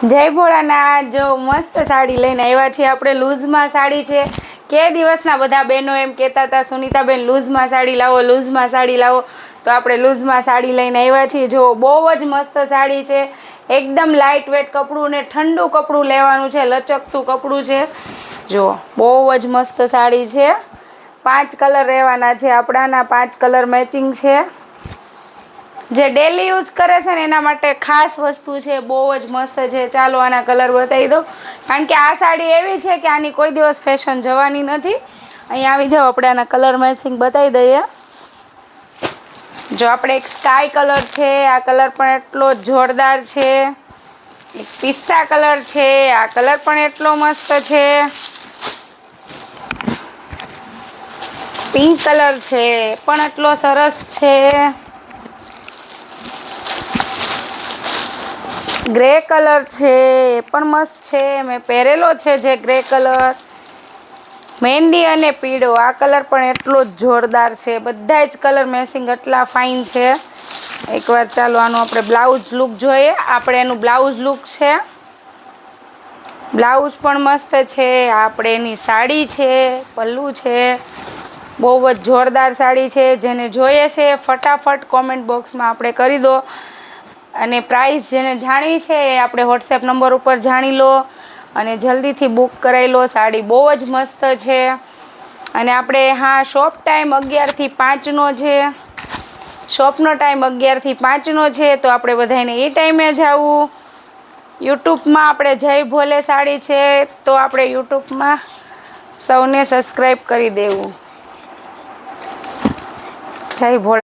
જય ભોળાનાથ। જો મસ્ત સાડી લઈને આવ્યા છીએ આપણે। લૂઝમાં સાડી છે। કે દિવસના બધા બહેનો એમ કહેતા હતા સુનીતાબેન લૂઝમાં સાડી લાવો, લૂઝમાં સાડી લાવો, તો આપણે લૂઝમાં સાડી લઈને આવ્યા છીએ। જો બહુ જ મસ્ત સાડી છે, એકદમ લાઇટ વેટ કપડું ને ઠંડુ કપડું લેવાનું છે, લચકતું કપડું છે। જો બહુ જ મસ્ત સાડી છે। 5 કલર રહેવાના છે આપણાના, 5 કલર મેચિંગ છે। જે ડેલી યુઝ કરે છે ને એના માટે ખાસ વસ્તુ છે, બહુ જ મસ્ત છે। ચાલો આના કલર બતાવી દો, કારણ કે આ સાડી એવી છે કે આની કોઈ દિવસ ફેશન જવાની નથી। અહીંયા આવી જાઓ, આપણે આના કલર મેચિંગ બતાવી દઈએ। જો આપણે એક સ્કાય કલર છે, આ કલર પણ એટલો જોરદાર છે। એક પિસ્તા કલર છે, આ કલર પણ એટલો મસ્ત છે। પિંક કલર છે, પણ એટલો સરસ છે। ગ્રે કલર છે, એ પણ મસ્ત છે, મેં પહેરેલો છે જે ગ્રે કલર। મહેંદી અને પીળો, આ કલર પણ એટલો જ જોરદાર છે। બધા જ કલર મેચિંગ એટલા ફાઇન છે। એકવાર ચાલો આનું આપણે બ્લાઉઝ લુક જોઈએ। આપણે એનું બ્લાઉઝ લુક છે, બ્લાઉઝ પણ મસ્ત છે। આપણે એની સાડી છે, પલ્લુ છે, બહુ જ જોરદાર સાડી છે। જેને જોઈએ છે ફટાફટ કોમેન્ટ બોક્સમાં આપણે કરી દો, અને પ્રાઇસ જેને જાણવી છે એ આપણે વોટ્સએપ નંબર ઉપર જાણી લો અને જલ્દીથી બુક કરાવી લો। સાડી બહુ જ મસ્ત છે। અને આપણે શોપ ટાઈમ 11 થી 5નો છે। શોપનો ટાઈમ 11 થી 5નો છે, તો આપણે બધાને એ ટાઈમે જ આવવું। યુટ્યુબમાં આપણે જય ભોલે સાડી છે, તો આપણે યુટ્યુબમાં સૌને સબસ્ક્રાઈબ કરી દેવું। જય ભોલે।